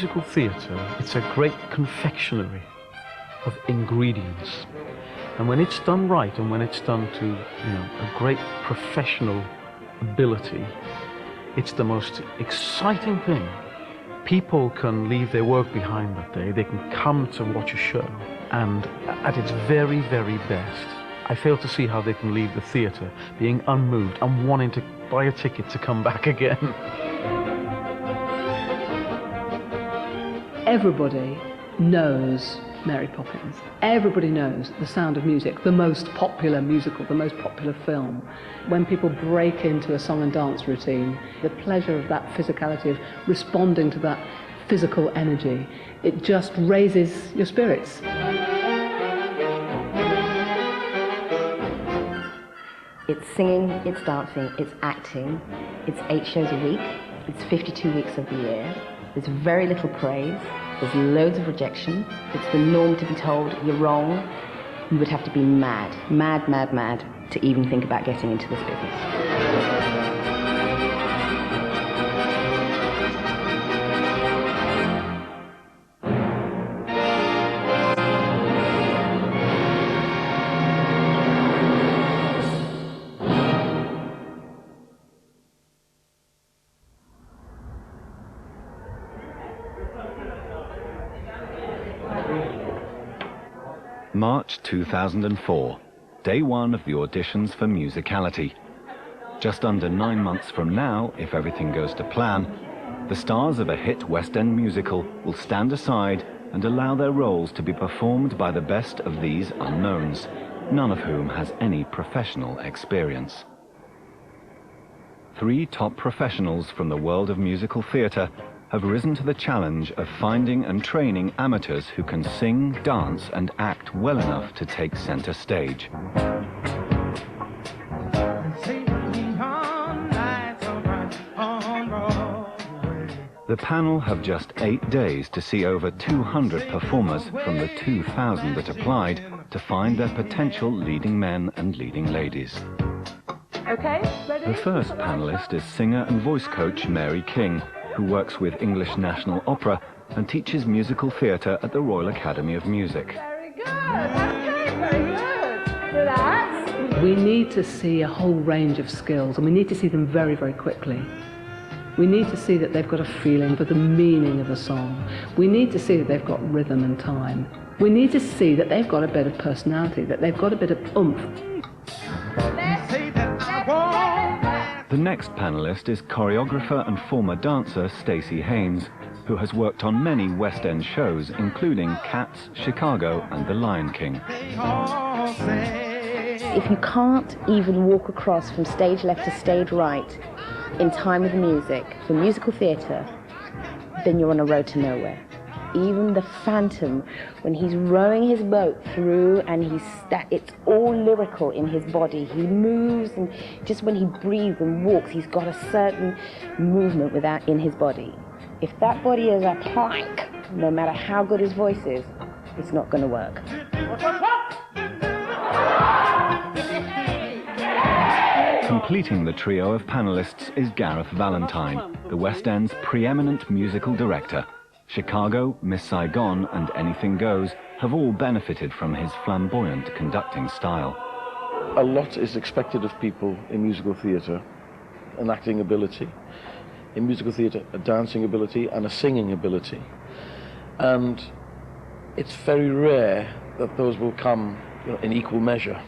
musical theatre, it's a great confectionery of ingredients. And when it's done right, and when it's done to, a great professional ability, it's the most exciting thing. People can leave their work behind that day. They can come to watch a show, and at its very, very best, I fail to see how they can leave the theatre being unmoved and wanting to buy a ticket to come back again. Everybody knows Mary Poppins. Everybody knows The Sound of Music, the most popular musical, the most popular film. When people break into a song and dance routine, the pleasure of that physicality, of responding to that physical energy, it just raises your spirits. It's singing, it's dancing, it's acting. It's 8 shows a week. It's 52 weeks of the year. There's very little praise. There's loads of rejection. It's the norm to be told you're wrong. You would have to be mad, mad, mad, mad to even think about getting into this business. March 2004, day 1 of the auditions for Musicality. Just under 9 months from now, if everything goes to plan, the stars of a hit West End musical will stand aside and allow their roles to be performed by the best of these unknowns, none of whom has any professional experience. 3 top professionals from the world of musical theatre have risen to the challenge of finding and training amateurs who can sing, dance and act well enough to take centre stage. The panel have just 8 days to see over 200 performers from the 2,000 that applied to find their potential leading men and leading ladies. Okay, ready? The first panellist is singer and voice coach Mary King, who works with English National Opera and teaches musical theatre at the Royal Academy of Music. Very good, okay, very good. Relax. We need to see a whole range of skills, and we need to see them very, very quickly. We need to see that they've got a feeling for the meaning of a song. We need to see that they've got rhythm and time. We need to see that they've got a bit of personality, that they've got a bit of oomph. The next panellist is choreographer and former dancer Stacey Haynes, who has worked on many West End shows, including Cats, Chicago and The Lion King. If you can't even walk across from stage left to stage right in time with the music for musical theatre, then you're on a road to nowhere. Even the Phantom, when he's rowing his boat through and it's all lyrical in his body. He moves, and just when he breathes and walks, he's got a certain movement in his body. If that body is a plank, no matter how good his voice is, it's not going to work. Completing the trio of panellists is Gareth Valentine, the West End's preeminent musical director. Chicago, Miss Saigon and Anything Goes have all benefited from his flamboyant conducting style. A lot is expected of people in musical theatre, an acting ability, in musical theatre a dancing ability and a singing ability. And it's very rare that those will come in equal measure.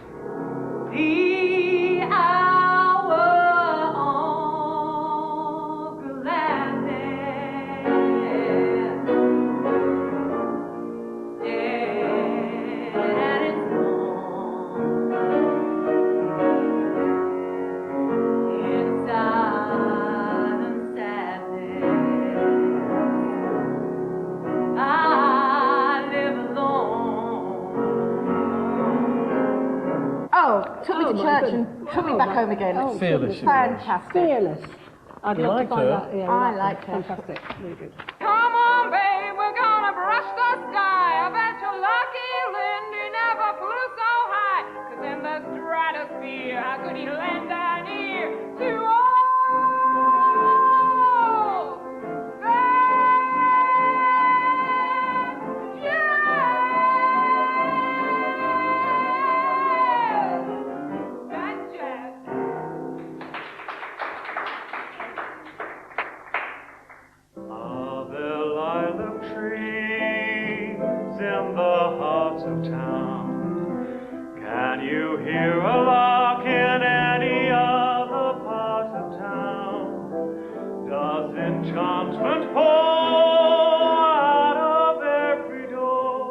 Took me to church and took me back home again. Fearless. Fantastic. Fearless. I'd love to find her? that. Yeah, I like her. Fantastic. Really good. Come on, babe, we're gonna brush the sky. I bet you're lucky Lindy never flew so high. 'Cause in the stratosphere, how could he lend an ear to all? town. Can you hear a lark in any other part of town? Does enchantment pour out of every door?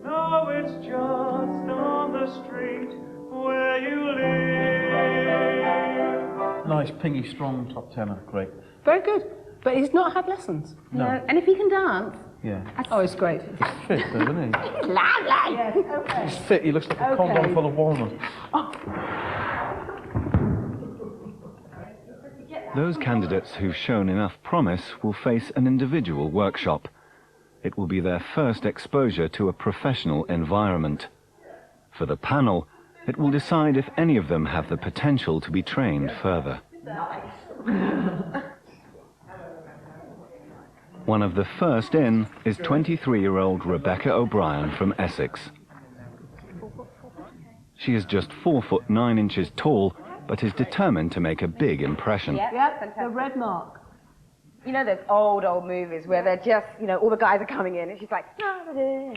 No, it's just on the street where you live. Nice, pingy, strong top tenor, great. Very good. But he's not had lessons. No. And if he can dance, Yeah. Oh, it's great. He's fit, though, isn't he? he's lovely. Yes, okay. He's fit, he looks like a condom full of walnuts. Those candidates who've shown enough promise will face an individual workshop. It will be their first exposure to a professional environment. For the panel, it will decide if any of them have the potential to be trained further. One of the first in is 23-year-old Rebecca O'Brien from Essex. She is just 4'9" tall, but is determined to make a big impression. Yep, the red mark. You know those old movies where they're just, you know, all the guys are coming in and she's like, do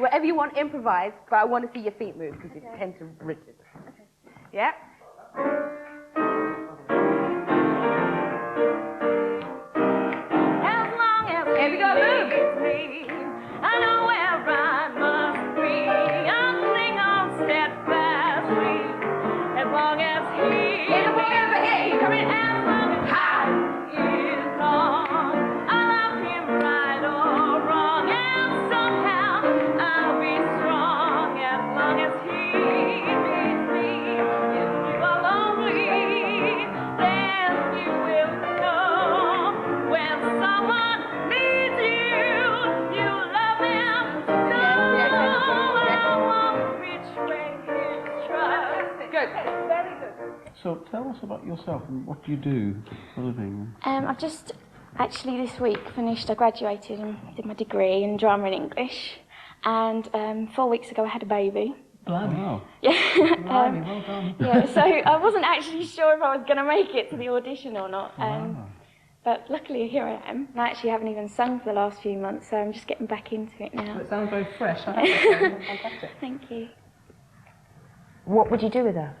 whatever you want, improvise, but I want to see your feet move because you tend to rigid. Okay. Yeah? As long as Here we go, move. I know where I must be. I'm sing on steadfastly. As long as he Here's the boy over here. Come in. as long as time is long, I love him right or wrong, and somehow I'll be strong. As long as he needs me, if you are lonely, then you will know when someone needs you, you love them so. I won't betray his trust. Good. Very good. So tell us about yourself and what do you do for a living? I've just actually this week finished, I graduated and did my degree in drama and English, and 4 weeks ago I had a baby. Bloody. Wow. Yeah. Blimey, well done. Yeah, so I wasn't actually sure if I was going to make it to the audition or not, but luckily here I am. I actually haven't even sung for the last few months, so I'm just getting back into it now. It sounds very fresh. I think it's fantastic. Thank you. What would you do with her?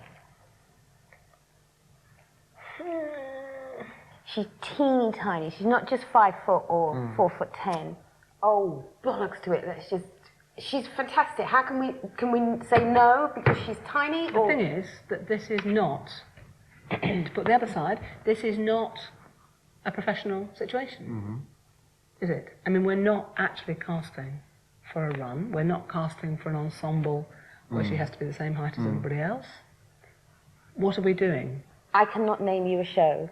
She's teeny tiny. She's not just 5 foot or 4'10". Oh, bollocks to it. That's just. She's fantastic. How can we say no because she's tiny? The thing is that this is not, to put the other side, this is not a professional situation, is it? I mean, we're not actually casting for a run. We're not casting for an ensemble where she has to be the same height as everybody else. What are we doing? I cannot name you a show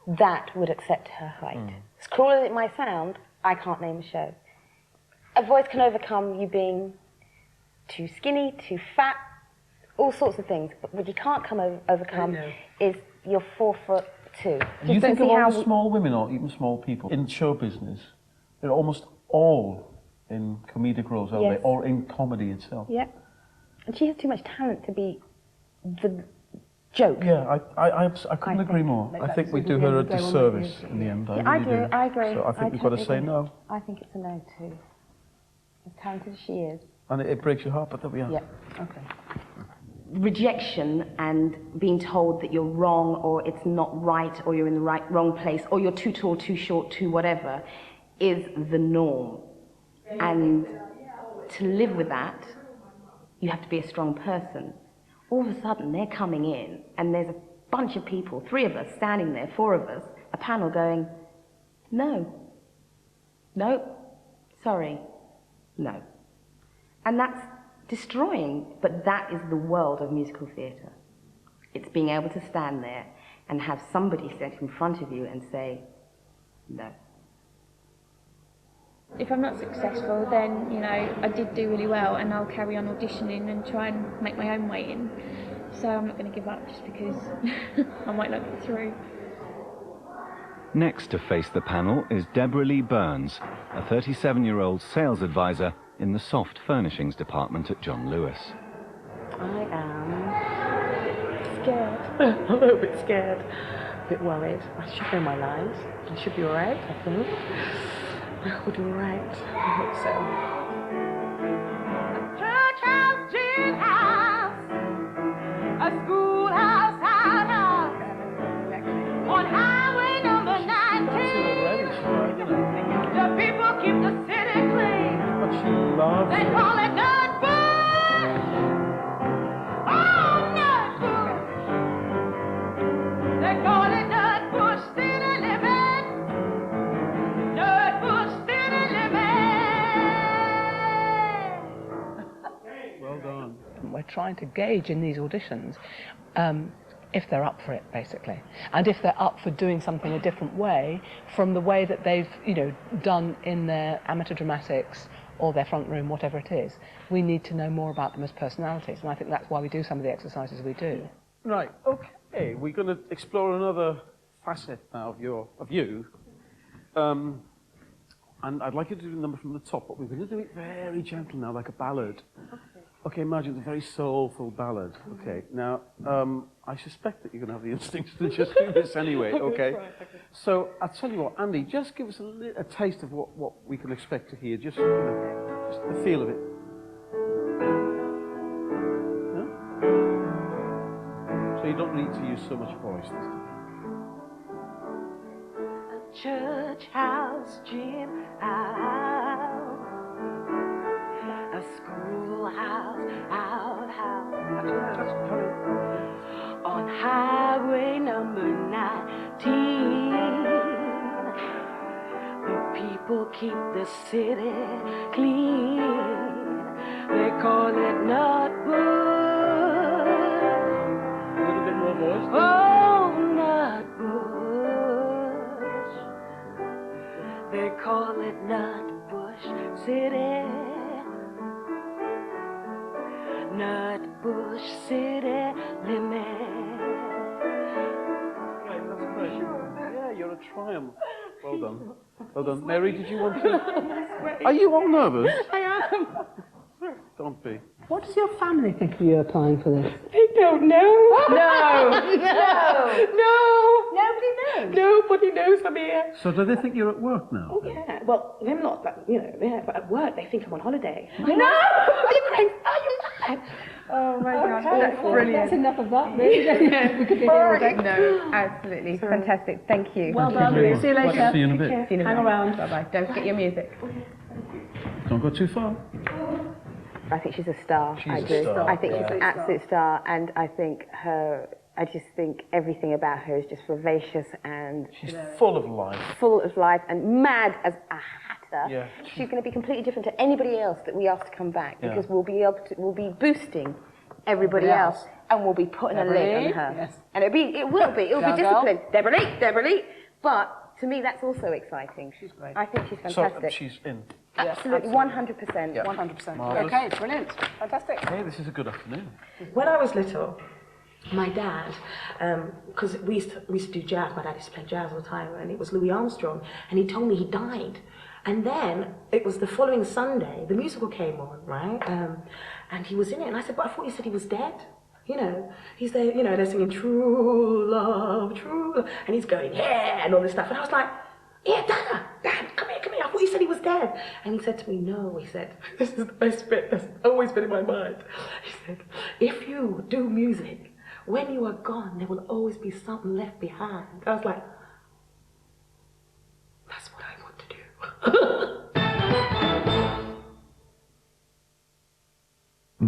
that would accept her height. As cruel as it might sound, I can't name a show. A voice can overcome you being too skinny, too fat, all sorts of things. But what you can't overcome is you're 4'2". Do you think of all the small women or even small people in show business? They're almost all in comedic roles, aren't they? Or in comedy itself. Yeah. And she has too much talent to be the joke. Yeah, I couldn't agree more. I think we do her a disservice in the end. Yeah, I agree. So I think we've got to say no. I think it's a no too. As talented as she is. And it breaks your heart, but there we are. Yeah. Okay. Rejection and being told that you're wrong or it's not right or you're in the wrong place or you're too tall, too short, too whatever is the norm. And to live with that, you have to be a strong person. All of a sudden, they're coming in and there's a bunch of people, 3 of us standing there, 4 of us, a panel going, no, sorry, no. And that's destroying, but that is the world of musical theatre. It's being able to stand there and have somebody stand in front of you and say, no. If I'm not successful, then, you know, I did do really well and I'll carry on auditioning and try and make my own way in. So I'm not going to give up just because I might not get through. Next to face the panel is Deborah Lee Burns, a 37-year-old sales advisor in the soft furnishings department at John Lewis. I am scared. A little bit scared. bit worried. I should know my lines. I should be all right, I think. I will do all right. I hope so. Church house, gin house, a schoolhouse, outhouse, on highway number 19. The people keep the city clean. But she loves They it. call it Nutbush. Oh, Nutbush. They call it Nutbush City Living. Nutbush City Living. Well done. We're trying to gauge in these auditions if they're up for it, basically, and if they're up for doing something a different way from the way that they've, done in their amateur dramatics or their front room, whatever it is. We need to know more about them as personalities, and I think that's why we do some of the exercises we do. Right, okay, we're going to explore another facet now of you. And I'd like you to do the number from the top, but we're going to do it very gentle now, like a ballad. Okay, imagine it's a very soulful ballad. Okay, now, I suspect that you're going to have the instincts to just do this anyway, okay? So, I'll tell you what, Andy, just give us a taste of what we can expect to hear, just, just the feel of it. No? So you don't need to use so much voice this time. Church house, gym house, a schoolhouse, outhouse, on highway number 19. The people keep the city clean. They call it Nutbush. A little bit more voice. Oh, Nutbush. They call it Nutbush City. Nutbush City Limit. Right, that's great. Yeah, you're a triumph. Well done. Well done. Mary, did you want to... Are you all nervous? I am. Don't be. What does your family think of you applying for this? They don't know. No. Nobody knows. Nobody knows I'm here. So do they think you're at work now? Oh, yeah. Well, them not, but, but at work they think I'm on holiday. No! Are you crazy? Are you mad? Oh my gosh, Okay. that's brilliant. That's enough of that, maybe. We could be here all day. No, absolutely. Fantastic. Thank you. Well done. See you later. See you in a bit. See you in a Hang minute. around. Bye-bye. Don't forget your music. Don't go too far. I think she's a star. She's I a do. star, I think yeah. she's an absolute star, and I just think everything about her is just vivacious and She's full of life. full of life and mad as a hatter. Yeah. She's going to be completely different to anybody else that we ask to come back, because we'll be boosting everybody else, and we'll be putting a lid on her. Yes. And it'll be disciplined. Deborah Lee. But to me, that's also exciting. She's great. I think she's fantastic. So she's in. Absolutely, 100%. Yeah. 100%. Marvellous. Okay, brilliant. Fantastic. Hey, this is a good afternoon. When I was little, my dad, because we used to do jazz, my dad used to play jazz all the time, and it was Louis Armstrong, and he told me he died. And then it was the following Sunday, the musical came on, right? And he was in it, and I said, but I thought you said he was dead. He's there, they're singing true love, and he's going, yeah, and all this stuff. And I was like, yeah, Dad, come here, I thought you said he was dead. And he said to me, no, he said, this is the best bit that's always been in my mind. He said, if you do music, when you are gone, there will always be something left behind. I was like, that's what I want to do.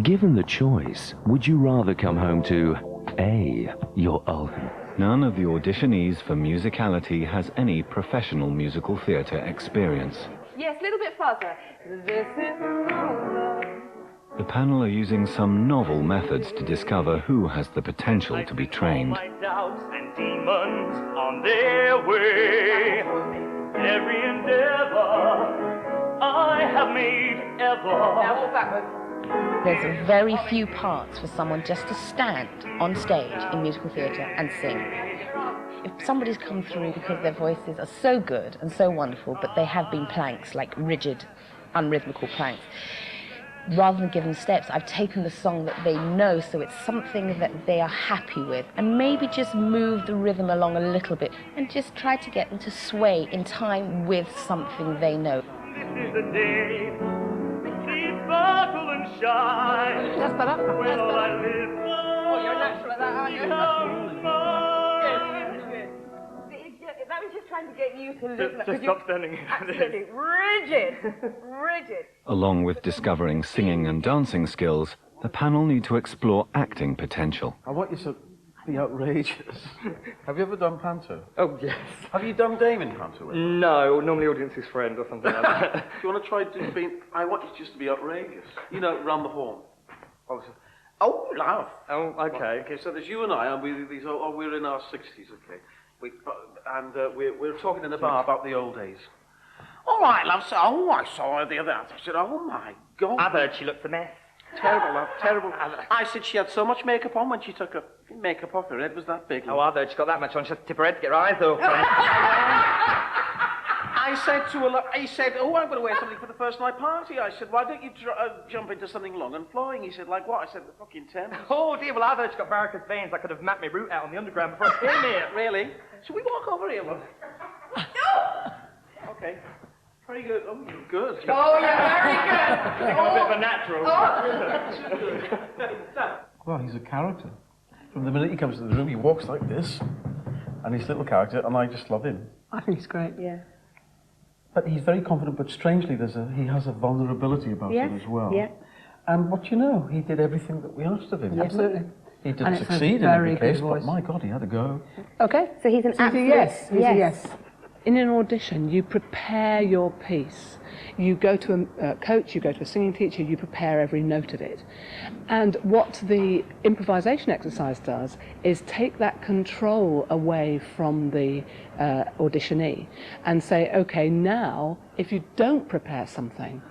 Given the choice, would you rather come home to A, your old... None of the auditionees for Musicality has any professional musical theatre experience. Yes, a little bit faster. This is The panel are using some novel methods to discover who has the potential to be trained. My doubts and demons on their way. Every endeavor I have made ever. Now walk backwards. There's very few parts for someone just to stand on stage in musical theatre and sing. If somebody's come through because their voices are so good and so wonderful, but they have been planks, like rigid, unrhythmical planks, rather than give them steps, I've taken the song that they know, so it's something that they are happy with, and maybe just move the rhythm along a little bit and just try to get them to sway in time with something they know. This is the day, she's sparkle and shine. That's better. When all I live Oh, you're natural at that, aren't you? becomes mine. That was just trying to get you to listen. Just stop standing. Absolutely rigid, rigid. Along with discovering singing and dancing skills, the panel need to explore acting potential. I want you to be outrageous. Have you ever done panto? Oh, yes. Have you done Damon panto? No, normally audience's friend or something like that. Do you want to try being... I want you just to be outrageous. You know, round the horn. Oh, love. Oh, okay. Okay, so there's you and I, and we're in our 60s, okay? We're talking in a bar about the old days. All right, love. So, I saw her the other night. I said, oh, my God. I've heard she looks a mess. Terrible, love, terrible. I said she had so much makeup on when she took her makeup off. Her head was that big. Oh, I've heard she got that much on. She has to tip her head to get her eyes open. I said to her, he said, oh, I'm going to wear something for the first night party. I said, why don't you jump into something long and flowing? He said, like what? I said, the fucking Thames. Oh, dear, well, I've heard she's got varicose veins. I could have mapped my route out on the underground before I came here. Really? Should we walk over here, love? Okay. Very good. Oh, you're good. Oh, you're very good. I'm a bit of a natural. Well, he's a character. From the minute he comes to the room, he walks like this, and he's a little character, and I just love him. I think he's great. Yeah. But he's very confident, but strangely, he has a vulnerability about him as well. Yeah. And what you know, he did everything that we asked of him. Yeah, absolutely. He didn't succeed in every case, but my God, he had a go. Okay, so he's an absolute yes. He's a yes. yes. In an audition, you prepare your piece. You go to a coach, you go to a singing teacher, you prepare every note of it. And what the improvisation exercise does is take that control away from the auditionee and say, okay, now, if you don't prepare something,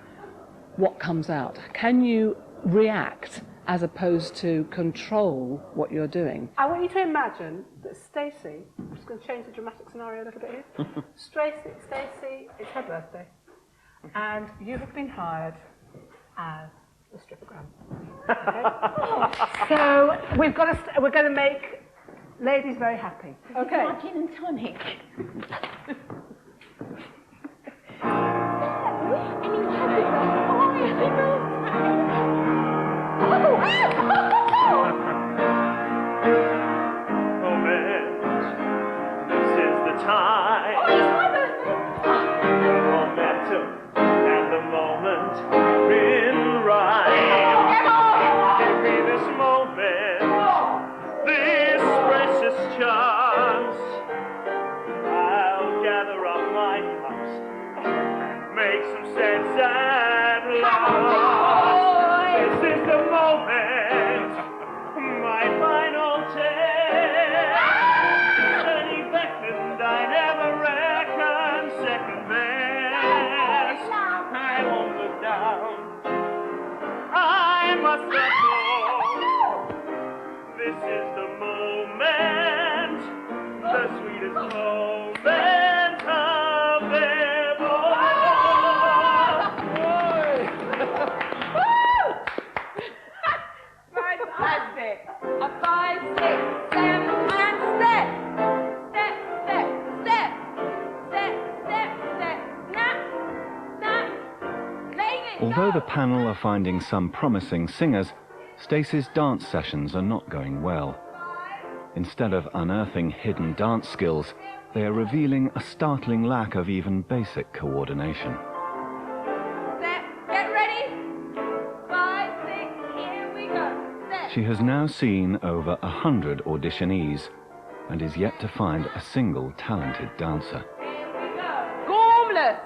what comes out? Can you react as opposed to control what you're doing? I want you to imagine that Stacey, I'm just going to change the dramatic scenario a little bit here. Stacey, it's her birthday, and you have been hired as a strippogram. Okay? So we're going to make ladies very happy. Okay. Gin and tonic. Time. Oh, it's my birthday. The momentum and the moment been right. Give me this moment, this precious chance. I'll gather up my cups, make some sense at last. This is the moment, my final test. I never reckon second best. I won't look down. I must let go. This is the moment, the sweetest moment of them all. Fantastic. A 5, 6, 7, and step. Although the panel are finding some promising singers, Stacey's dance sessions are not going well. Instead of unearthing hidden dance skills, they are revealing a startling lack of even basic coordination. Step, get ready. 5, 6, here we go. Step. She has now seen over 100 auditionees and is yet to find a single talented dancer. Here we go. Gormless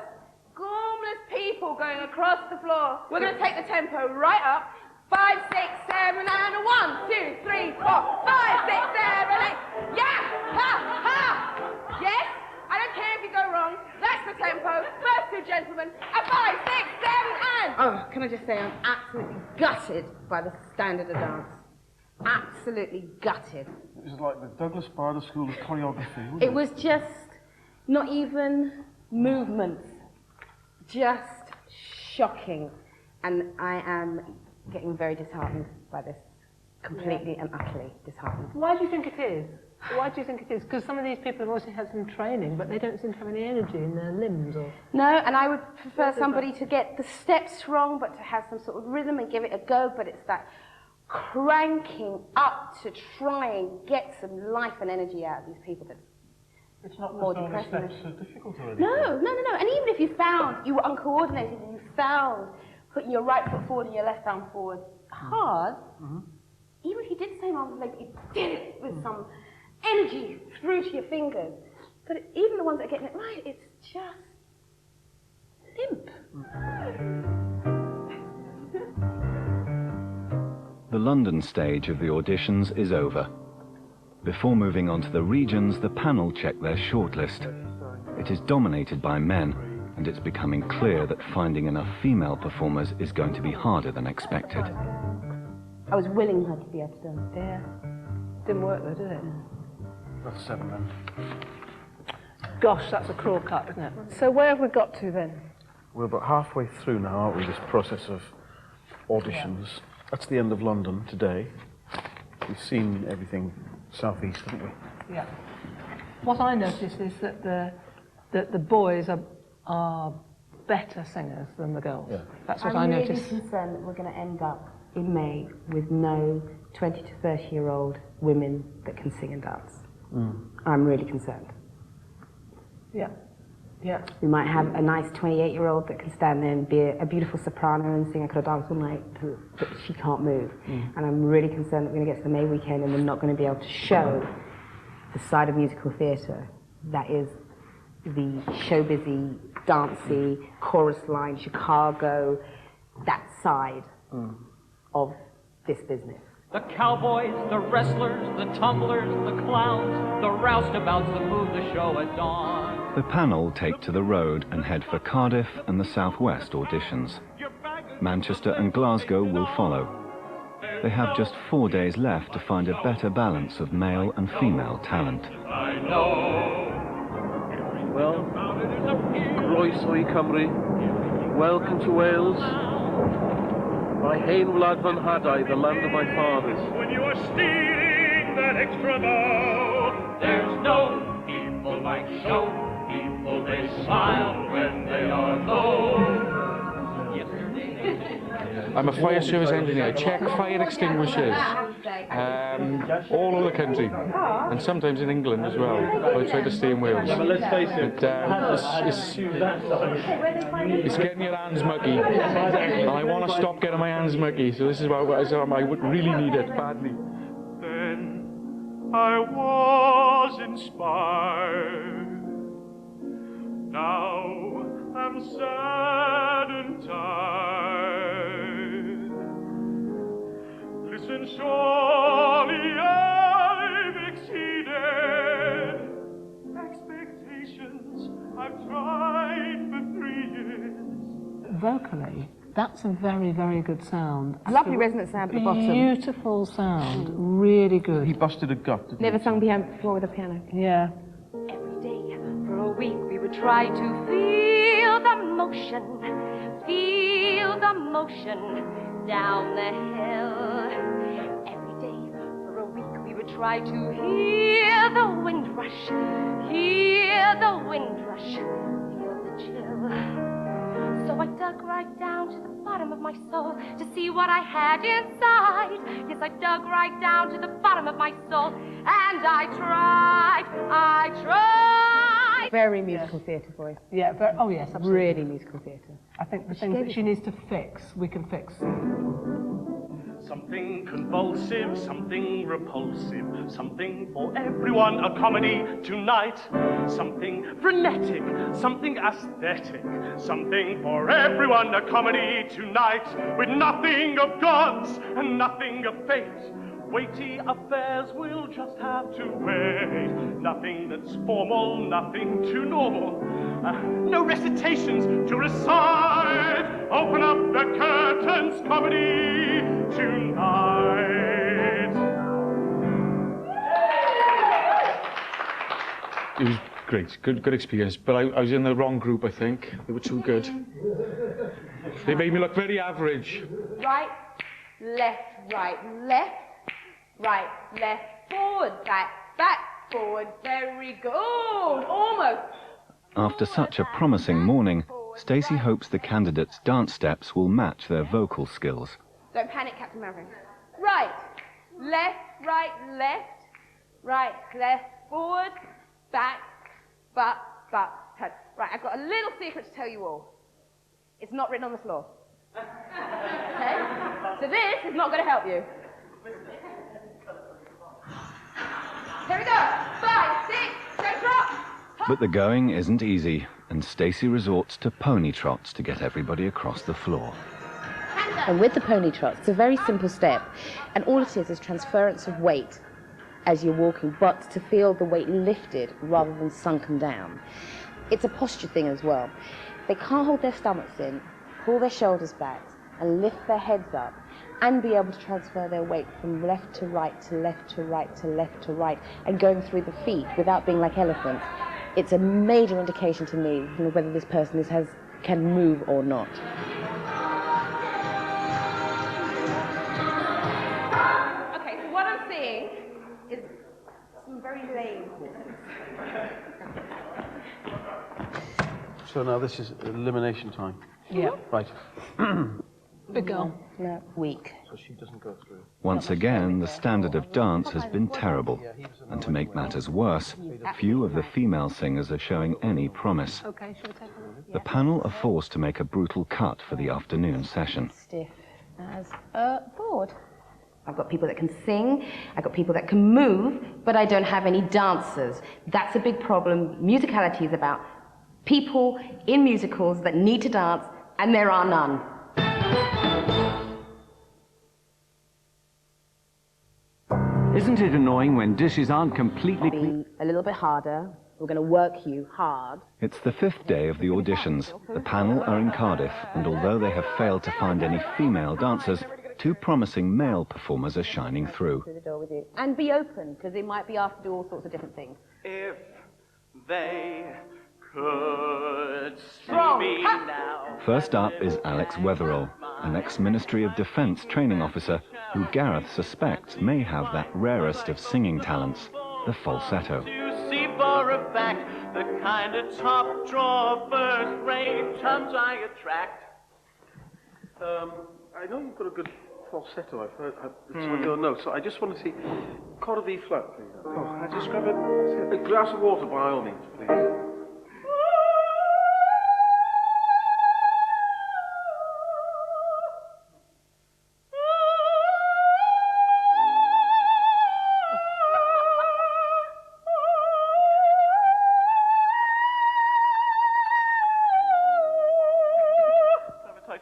people going across the floor. We're going to take the tempo right up. 5, 6, 7, and 1, 2, 3, 4. 5, 6, 7, 8. Yeah! Ha! Ha! Yes? I don't care if you go wrong. That's the tempo. First two gentlemen. A 5, 6, 7, and... Oh, can I just say I'm absolutely gutted by the standard of dance. Absolutely gutted. It was like the Douglas Bader School of Choreography. It was just not even movements. Just shocking. And I am getting very disheartened by this, completely and utterly disheartened. Why do you think it is? Why do you think it is? Because some of these people have also had some training, but they don't seem to have any energy in their limbs. Or No, and I would prefer somebody to get the steps wrong, but to have some sort of rhythm and give it a go, but it's that cranking up to try and get some life and energy out of these people that's It's not more that all the depressing. steps are difficult or anything. No. And even if you found you were uncoordinated and you found putting your right foot forward and your left arm forward hard, even if you did the same arm and leg, but you did it with some energy through to your fingers. But even the ones that are getting it right, it's just limp. The London stage of the auditions is over. Before moving on to the regions, the panel check their shortlist. It is dominated by men, and it's becoming clear that finding enough female performers is going to be harder than expected. I was willing her to be able to do it. yeah, didn't work though, did it? That's 7 then. Gosh, that's a cruel cut, isn't it? So where have we got to then? We're about halfway through now, aren't we, this process of auditions. That's the end of London today. We've seen everything southeast, haven't we? Yeah. What I notice is that the boys are better singers than the girls. Yeah. That's what I'm I really notice. concerned that we're going to end up in May with no 20 to 30-year-old women that can sing and dance. I'm really concerned. Yeah. Yeah. We might have a nice 28-year-old that can stand there and be a beautiful soprano and sing I Could Have Danced All Night, but she can't move. And I'm really concerned that we're going to get to the May weekend and we're not going to be able to show the side of musical theatre that is the showbizy, dancey, chorus line, Chicago, that side of this business. The cowboys, the wrestlers, the tumblers, the clowns, the roustabouts that move the show at dawn. The panel take to the road and head for Cardiff and the Southwest auditions. Manchester and Glasgow will follow. They have just 4 days left to find a better balance of male and female talent. Well, Croeso I Cymru, welcome to Wales. My hen wlad van Hadau, the land of my fathers. When you are stealing that extra bow, There's no people like show people. They smile when they are low. I'm a fire service engineer. I check fire extinguishers all over the country, and sometimes in England as well. I try to stay in Wales. But let's face it, it's getting your hands muggy, and I want to stop getting my hands muggy. So this is why I would really need it badly. then I was inspired. Now I'm sad and tired. Listen, surely I've exceeded expectations. I've tried for 3 years. Vocally, that's a very, very good sound. Lovely resonant sound at the bottom. Beautiful sound, really good. he busted a gut, didn't Never he? sung before with a piano. Yeah. Every day for a week we would try to feel the motion down the hill. Every day for a week we would try to hear the wind rush, feel the chill. So I dug right down to the bottom of my soul to see what I had inside. Yes, I dug right down to the bottom of my soul, and I tried. Very musical theatre voice. Yeah, oh yes, absolutely. Really musical theatre. I think the things that she needs to fix, we can fix. Something convulsive, something repulsive, something for everyone, a comedy tonight. Something frenetic, something aesthetic, something for everyone, a comedy tonight. With nothing of gods and nothing of fate. Weighty affairs will just have to wait. Nothing that's formal, nothing too normal. No recitations to recite. Open up the curtains, comedy tonight. It was great, good experience. But I was in the wrong group, I think. They were too good. They made me look very average. Right, left, right, left, right, left, forward, back, forward. Very good. Almost. After such a promising morning, Stacey hopes the candidates' dance steps will match their vocal skills. Don't panic, Captain Maverick. Right, left, left, forward, back, turn. Right, I've got a little secret to tell you all. It's not written on the floor. Okay? So this is not going to help you. Here we go. 5, 6, go drop. But the going isn't easy, and Stacey resorts to pony trots to get everybody across the floor. And with the pony trots, it's a very simple step, and all it is transference of weight as you're walking, but to feel the weight lifted rather than sunken down. It's a posture thing as well. They can't hold their stomachs in, pull their shoulders back, and lift their heads up, and be able to transfer their weight from left to right to left to right to left to right, and going through the feet without being like elephants. It's a major indication to me whether this person can move or not. Okay, so what I'm seeing is some very lame. So now this is elimination time. Yeah. Right. Big girl. No, weak. So she doesn't go through. Once again, the standard of dance has been terrible. And to make matters worse, few of the female singers are showing any promise. Okay, shall we take a look? The panel are forced to make a brutal cut for the afternoon session. Stiff as a board. I've got people that can sing, I've got people that can move, but I don't have any dancers. That's a big problem. Musicality is about people in musicals that need to dance, and there are none. Isn't it annoying when dishes aren't completely clean? A little bit harder. We're going to work you hard. It's the 5th day of the auditions. The panel are in Cardiff, and although they have failed to find any female dancers, 2 promising male performers are shining through. Through the door with you. And be open, because they might be asked to do all sorts of different things. If they could see me now. First up is Alex Wetherell, an ex-Ministry of Defence training officer who Gareth suspects may have that rarest of singing talents, the falsetto. To see for a fact the kind of top drawer first rate chums I attract. I know you've got a good falsetto. I've heard it's on your notes. So I just want to see chord of E flat, please. Oh, I just grab a glass of water by all means, please.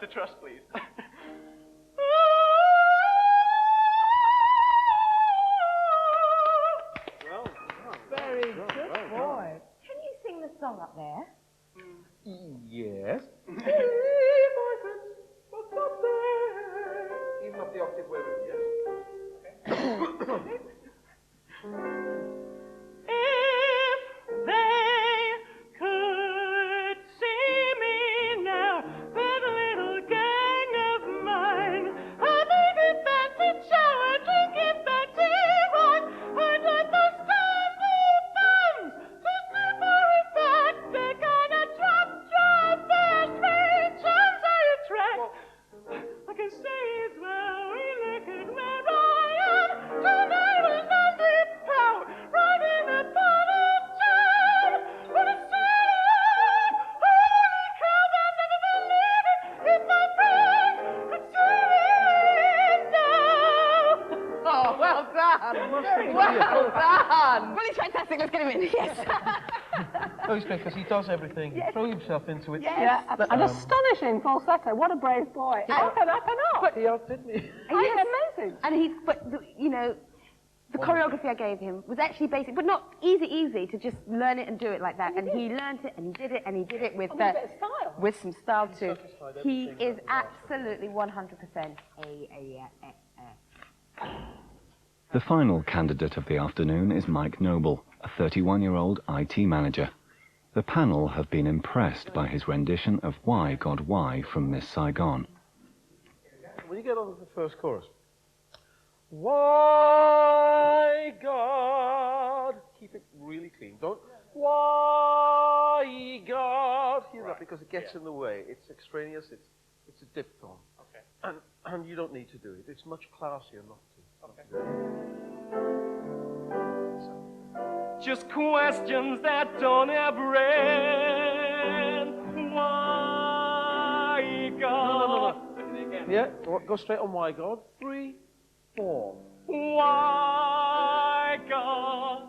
To trust, please. Well, Very good boy. Can you sing the song up there? yes. Even up the octave we're in, yes. Okay. If they could see me now, that little gang of mine, I make it fancy shower, drinking fancy wine, under the stars of thumbs, to see for a fact the kind of drop, first rate chums I attract. I can say as well, we look at where I am, tonight was on the power, right in the bottom town, what a scene, holy cow, I'll never believe it, if my friends could see it now. Oh, well done. Very well done. Well, it's fantastic. Let's get him in. Yes. Oh, he's great because he does everything. Yes. Throw himself into it. Yes. Yeah, an astonishing falsetto. What a brave boy. I cannot. But he outdid me. Yes. Amazing. And he's, you know, the choreography I gave him was actually basic, but not easy to just learn it and do it like that. And he learned it, and he did it, and he did it with a bit of style. with some style too. He is absolutely 100% The final candidate of the afternoon is Mike Noble, a 31-year-old IT manager. The panel have been impressed by his rendition of Why God Why from Miss Saigon. When you get on to the first chorus, why God, keep it really clean. Don't, why God, hear that, because it gets in the way. It's extraneous, it's a diphthong. Okay. And you don't need to do it. It's much classier not to. Okay. Just questions that don't ever end. Why God? No. Yeah, go straight on why God. 3, 4. Why God?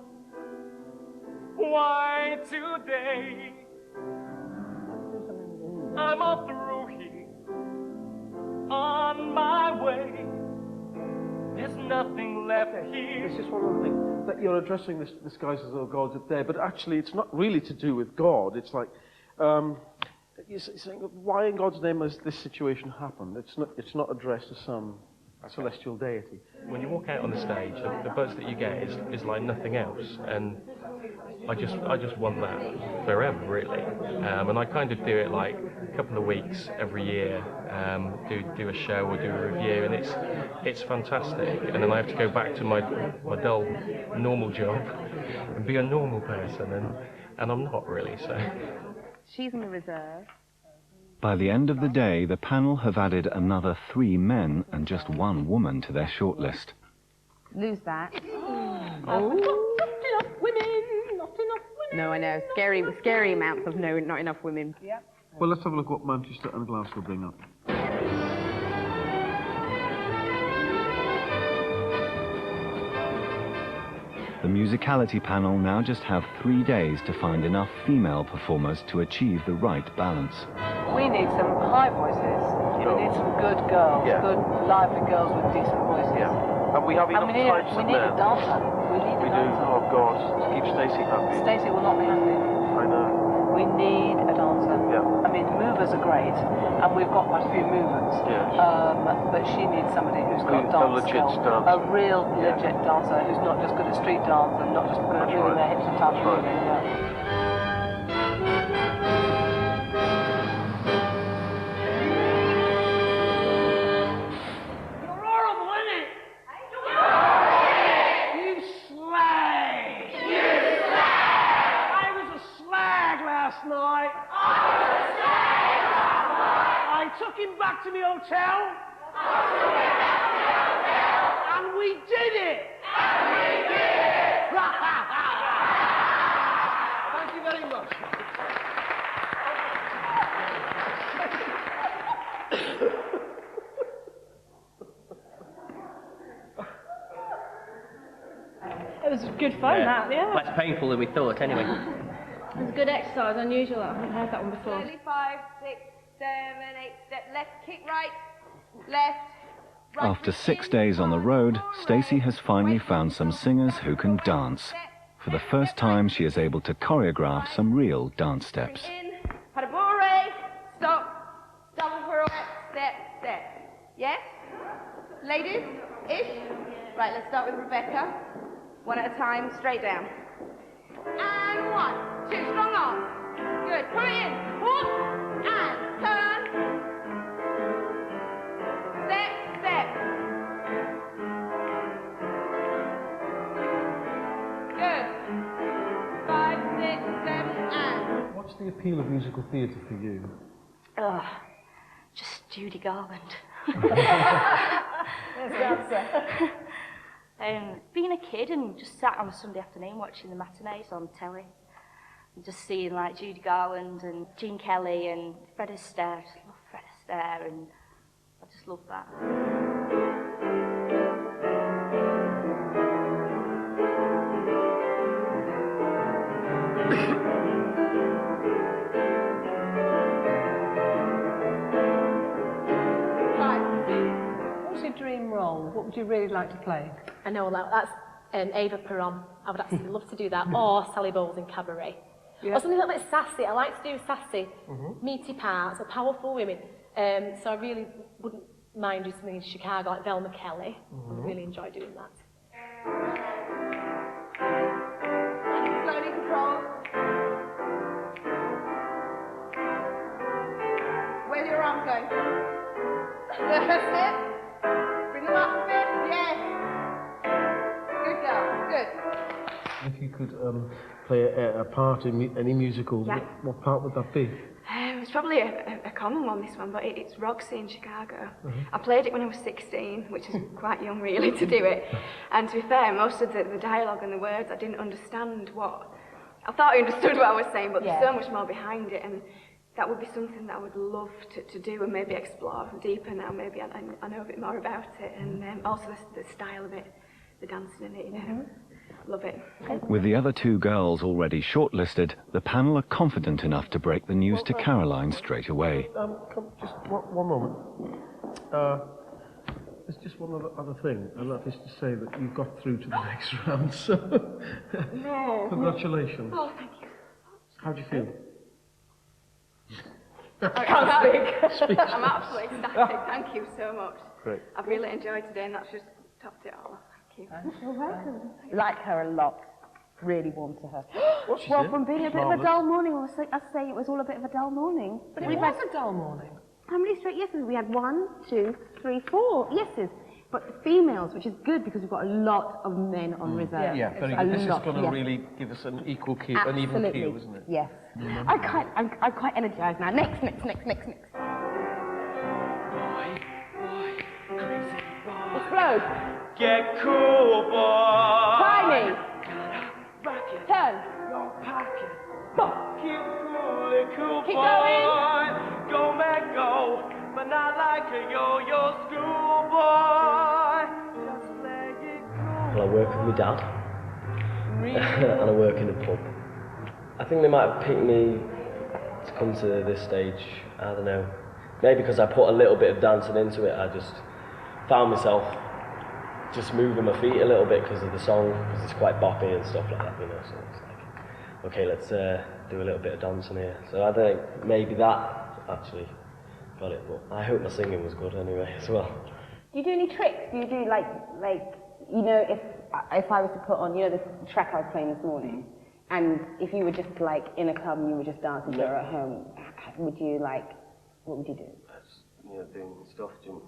Why today? I'm all through here, on my way. There's nothing left here. It's just one other thing, that you're addressing this guys as though God's up there, but actually it's not really to do with God. It's like, you're saying, why in God's name has this situation happened? It's not addressed to some celestial deity. When you walk out on the stage, the buzz that you get is like nothing else, and I just want that forever, really. And I kind of do it like a couple of weeks every year, do a show or do a review, and it's fantastic. And then I have to go back to my dull normal job and be a normal person, and I'm not really, so. She's in the reserve. By the end of the day, the panel have added another 3 men and just 1 woman to their shortlist. Lose that. Not enough women, not enough women. No, I know. Scary amounts of no, not enough women. Yeah. Well, let's have a look what Manchester and Glasgow bring up. The musicality panel now just have 3 days to find enough female performers to achieve the right balance. We need some high voices. We need some good girls, good, lively girls with decent voices. Yeah. And we have enough types of men. We need a dancer. We need a dancer. Oh, God, to keep Stacey happy. Stacey will not be happy. I know. We need a dancer. Yeah. I mean, the movers are great, and we've got quite a few movers. Yes. But she needs somebody who's got dance skills. A real legit dancer who's not just good at street dance and not just good at moving their hips and touch moving. Yeah. Took him back to the hotel. And we did it. Thank you very much. It was good fun, that, yeah. Less painful than we thought, anyway. It was good exercise, unusual. I haven't heard that one before. 5, 6, 7, 8, step left, kick right, left. After 6 days on the road, Stacey has finally found some singers who can dance. For the first time, she is able to choreograph some real dance steps. In, padabore, stop, double pirouette, step, step. Yes? Ladies? Ish? Right, let's start with Rebecca. One at a time, straight down. And 1, 2, strong arms. Good, put it in. Whoop, and turn. Step, step. Good. 5, 6, 7, and. What's the appeal of musical theatre for you? Just Judy Garland. There's the answer. Being a kid and just sat on a Sunday afternoon watching the matinees on telly and just seeing like Judy Garland and Gene Kelly and Fred Astaire. I just love Fred Astaire and I just love that. What's your dream role? What would you really like to play? I know that's Ava Peron. I would absolutely love to do that. Or Sally Bowles in Cabaret. Yeah. Or something a little bit sassy. I like to do sassy, meaty parts, or powerful women. So I really wouldn't mind doing something in Chicago, like Velma Kelly. I'd really enjoy doing that. Slowly control. arms going. That's it. Bring them up a bit. Yes. Good girl. Good. If you could play a part in any musical, Yeah. what part would that be? It's probably a common one, this one, but it's Roxy in Chicago. Mhm. I played it when I was 16, which is quite young really to do it. And to be fair, most of the dialogue and the words, I didn't understand what... I thought I understood what I was saying, but there's so much more behind it, and that would be something that I would love to do and maybe explore deeper now. Maybe I know a bit more about it, and also the style of it, the dancing in it, you know. Love it. With the other two girls already shortlisted, the panel are confident enough to break the news to Caroline straight away. Just one moment. There's just one other thing, and that is to say that you got through to the next round, so... No. Congratulations. Oh, thank you. How do you feel? I can't speak. I'm absolutely ecstatic. Thank you so much. Great. I've really enjoyed today, and that's just topped it all. Thank you. You're welcome. Like her a lot. Really warm to her. What's she Well, said? from being a bit of a dull morning, I'd say it was all a bit of a dull morning. But it We've was had a dull morning. how many straight yeses? We had 1, 2, 3, 4 yeses. But females, which is good because we've got a lot of men on reserve. Yeah, very A good. This is lot, going to yes. really give us an equal key, an even Absolutely. keel, isn't it? Yes. I'm quite energised now. Next. Explode. Get cool, boy. Tiny. Turn. Keep cool, Keep boy. Go, man, go. But not like a yo-yo schoolboy. Just play it cool. Well, I work with my dad. And I work in a pub. I think they might have picked me to come to this stage. I don't know. Maybe because I put a little bit of dancing into it, I just found myself just moving my feet a little bit because of the song, because it's quite boppy and stuff like that, you know. So it's like, okay, let's do a little bit of dancing here. So I think maybe that actually got it, but I hope my singing was good anyway as well. Do you do any tricks? Do you do like you know, if I was to put on, you know, the track I was playing this morning, and if you were just like in a club and you were just dancing or at home, would you like, what would you do? You know, doing stuff, doing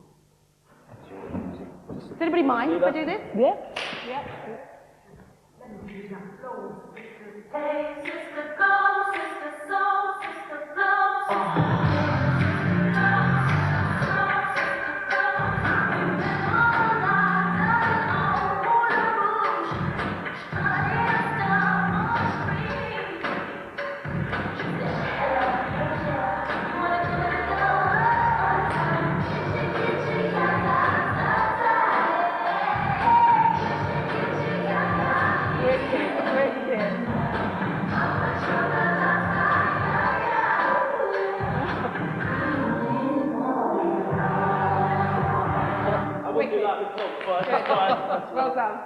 Does anybody mind if I do this? Yeah. Hey, sister, go, sister, soul, sister, flow, I wouldn't do that in the club, but it's fine. Well done.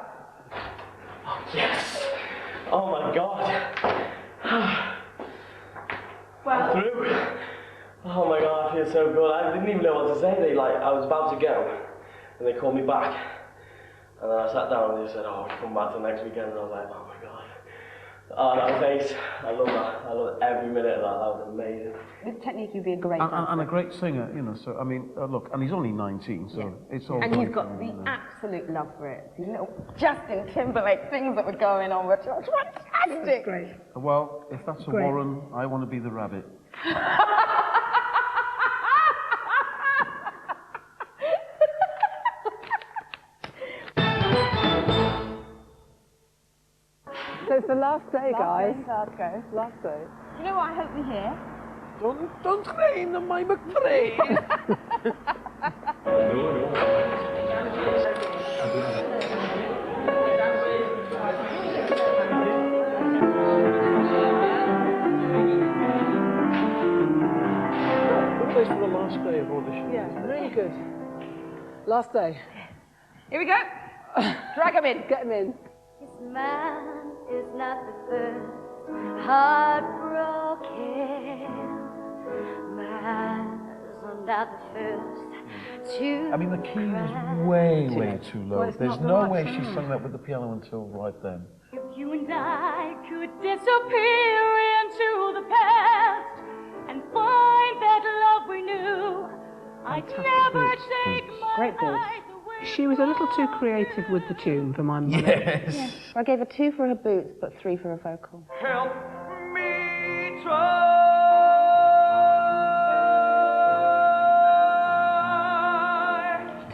Yes! Oh my god! Well, Through! Oh my god, I feel so good. I didn't even know what to say. I was about to go, and they called me back. And then I sat down and they said, oh, come back till next weekend. And I was like, oh my god. Oh, that was ace. I love that. I love every minute of that. That was amazing. With technique, you'd be a great dancer. And a great singer, you know, so, I mean, look, and he's only 19, so it's all And right, he's got you the know. absolute love for it. These little Justin Timberlake things that were going on were just fantastic. Great. Well, if that's a Great. Warren, I want to be the rabbit. So it's the last day, guys. Last day. Last day. You know what I hope we hear? Don't train on my McFrain. Good place for the last day of audition. Yeah, really good. Last day. Here we go. Drag him in. Get him in. This man is not the first heartbroken man is not the first to I mean, the key is way too low. Well, it's There's not the no right way she sound. sung that with the piano until right then. If you and I could disappear into the past and find that love we knew Fantastic boots. Great boots. She was a little too creative with the tune for my money. Yes. I gave her 2 for her boots, but 3 for her vocal. Help me try.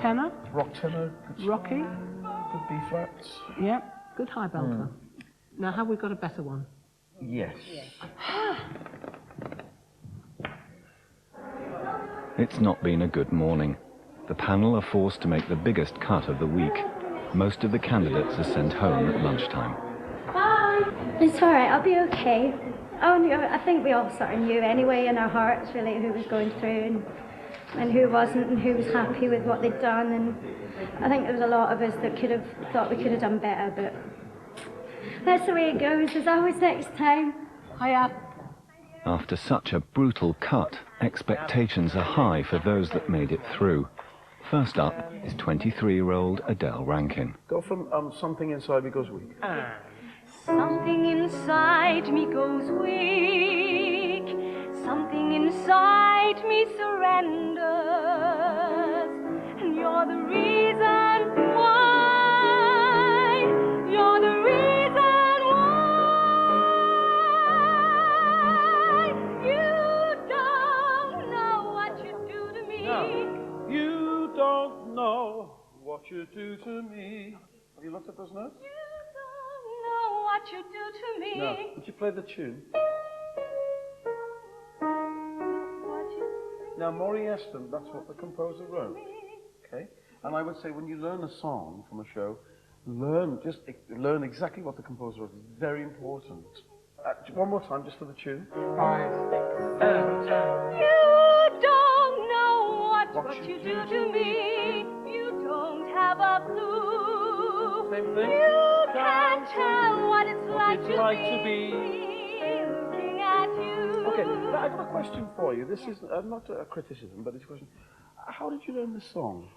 Tenor. Rock tenor. Rocky. Good B flats. Yep. Good high belter. Now, have we got a better one? Yes. It's not been a good morning. The panel are forced to make the biggest cut of the week. Most of the candidates are sent home at lunchtime. Bye. It's all right. I'll be okay. Oh, no, I think we all sort of knew anyway in our hearts, really, who was going through and who wasn't, and who was happy with what they'd done. And I think there was a lot of us that could have thought we could have done better, but that's the way it goes. There's always next time. Hiya. After such a brutal cut, expectations are high for those that made it through. First up is 23-year-old Adele Rankin. Go from something inside me goes weak. Something inside me goes weak. Something inside me surrenders. And you're the reason why. You're the reason why. You don't know what you do to me. No. You don't know what you do to me. Have you looked at those notes? You don't know what you do to me. No. Would you play the tune? Now, Maury Eston, that's what the composer wrote. Okay? And I would say when you learn a song from a show, learn exactly what the composer wrote. It's very important. One more time, just for the tune. 5, 6, 7. You don't know what you do to me. You don't have a clue. Same thing. You can't tell what it's like It's to like be to be. looking at you. Okay, now I've got a question for you. This is not a criticism, but it's a question. How did you learn this song?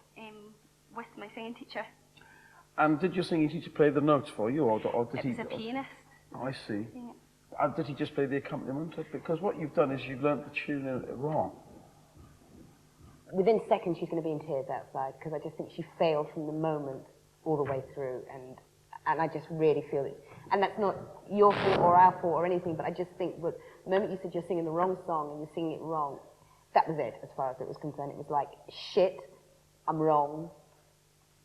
With my singing teacher. And did your singing teacher play the notes for you, or did he? It was a pianist. Oh, I see. And did he just play the accompaniment? Because what you've done is you've learnt the tune wrong. Within seconds, she's going to be in tears outside, because I just think she failed from the moment all the way through, and I just really feel it. And that's not your fault or our fault or anything, but I just think that the moment you said you're singing the wrong song and you're singing it wrong, that was it, as far as it was concerned. It was like, shit, I'm wrong.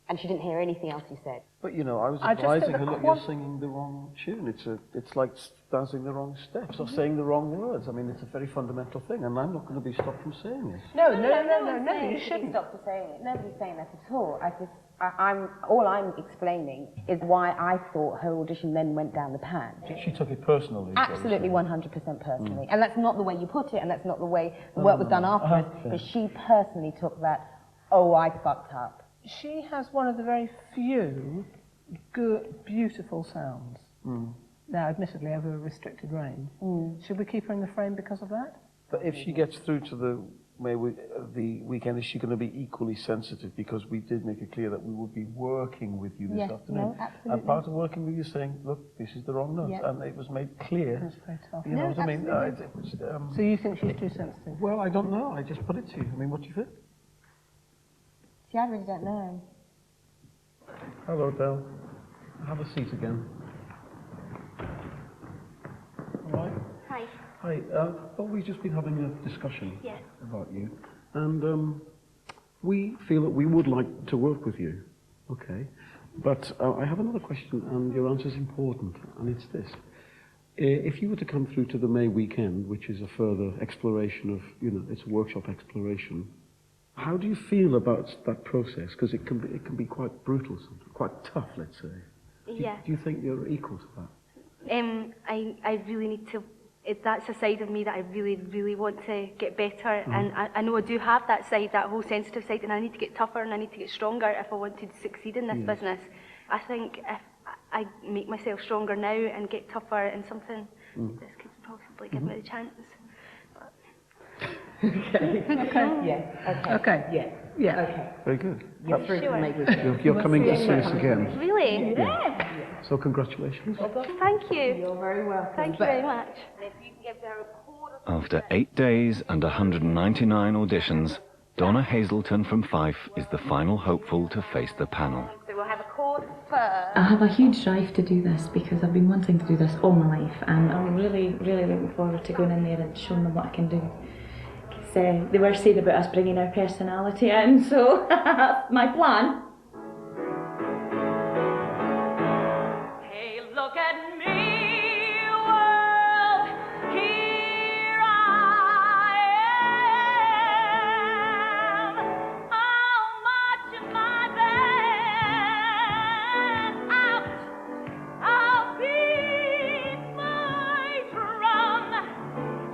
And she didn't hear anything else you said. But you know, I was advising her, look, you're singing the wrong tune. It's like dancing the wrong steps or saying the wrong words. I mean, it's a very fundamental thing, and I'm not going to be stopped from saying it. No, you shouldn't stop for saying it. Nobody's saying that at all. All I'm explaining is why I thought her audition then went down the pan. She took it personally. Absolutely 100% personally. And that's not the way you put it, and that's not the way the work was done afterwards, because she personally took that, oh, I fucked up. She has one of the very few good, beautiful sounds. Now, admittedly, over a restricted range. Should we keep her in the frame because of that? But if she gets through to the weekend, is she going to be equally sensitive? Because we did make it clear that we would be working with you this afternoon. No, absolutely. And part of working with you saying, look, this is the wrong note. Yeah. And it was made clear. That's very tough. You know what I mean? So you think she's too sensitive? Well, I don't know. I just put it to you. I mean, what do you think? See, I really don't know. Hello, Del. Have a seat again. All right. Hi. Hi. Well, we've just been having a discussion about you, and we feel that we would like to work with you. Okay. But I have another question, and your answer is important, and it's this. If you were to come through to the May weekend, which is a further exploration of, you know, it's a workshop exploration, how do you feel about that process? Because it can be quite brutal, sometimes, quite tough, let's say. Do you think you're equal to that? I really need to. That's a side of me that I really, really want to get better, and I know I do have that side, that whole sensitive side, and I need to get tougher and I need to get stronger if I want to succeed in this business. I think if I make myself stronger now and get tougher in something, this could possibly give me the chance. Very good. You're coming to see us again. Really? Yeah. So congratulations. Thank you. You're very welcome. Thank you very much. After 8 days and 199 auditions, Donna Hazelton from Fife is the final hopeful to face the panel. So we'll have a chord first. I have a huge drive to do this because I've been wanting to do this all my life, and I'm really, really looking forward to going in there and showing them what I can do. Because they were saying about us bringing our personality in, so that's my plan. Hey, look at me, world. Here I am. I'll march in my band out. I'll beat my drum.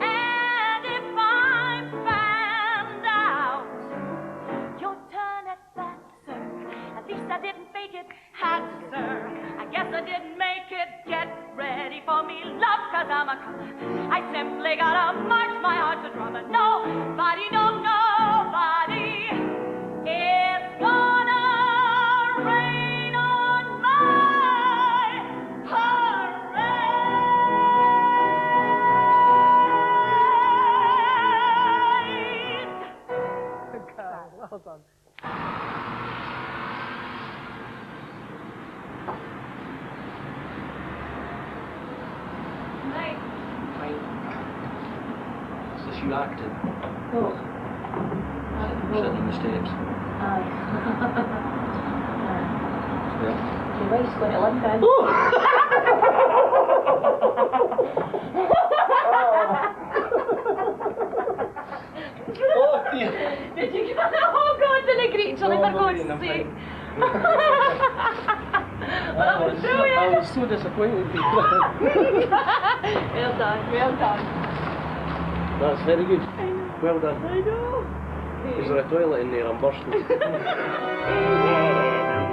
And if I'm found out, your turn at bat, sir. At least I didn't fake it, hat, sir. I guess I didn't make it. Get ready for me, love, 'cause I'm a comer. I simply gotta march, my heart's a drummer. Nobody, no, nobody is gonna rain on my parade. Well done. Is this you acting? Oh. Setting the stage. Aye. Yeah. Your wife's going to London. Oh dear. Did you get that? Oh God, didn't agree to live for God's sake. I was so disappointed. Well done, well done. That's very good. I know. Well done. I know. Is there a toilet in there? I'm bursting. What a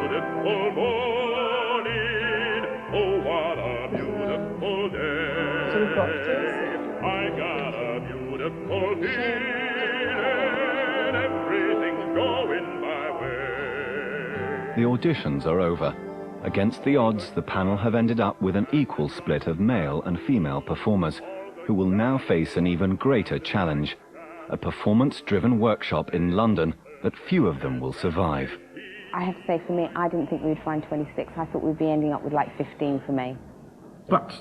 beautiful morning. Oh, what a beautiful day. I got a beautiful feeling. Everything's going my way. The auditions are over. Against the odds, the panel have ended up with an equal split of male and female performers, who will now face an even greater challenge, a performance-driven workshop in London that few of them will survive. I have to say, for me, I didn't think we would find 26. I thought we'd be ending up with like 15 for me. But,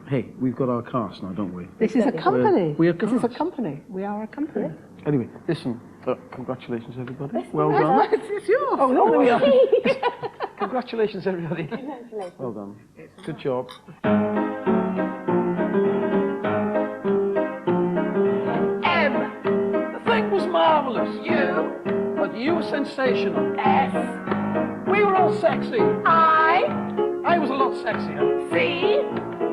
hey, we've got our cast now, don't we? This is a company. We are This is a cast. company. We are a company. Anyway, listen, congratulations, everybody. Listen, Well done. It's yours. Oh, no, there we are. Congratulations, everybody. Congratulations. Well done. Good job. M. The thing was marvellous. U. But you were sensational. S. We were all sexy. I was a lot sexier. C.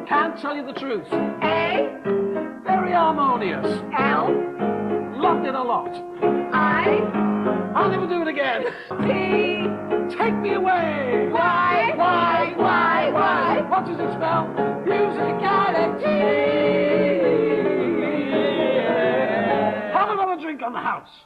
Can't tell you the truth. A. Very harmonious. L. Loved it a lot. I'll never do it again. T. Take me away. Why? What does it spell? Musicality. Have another drink on the house.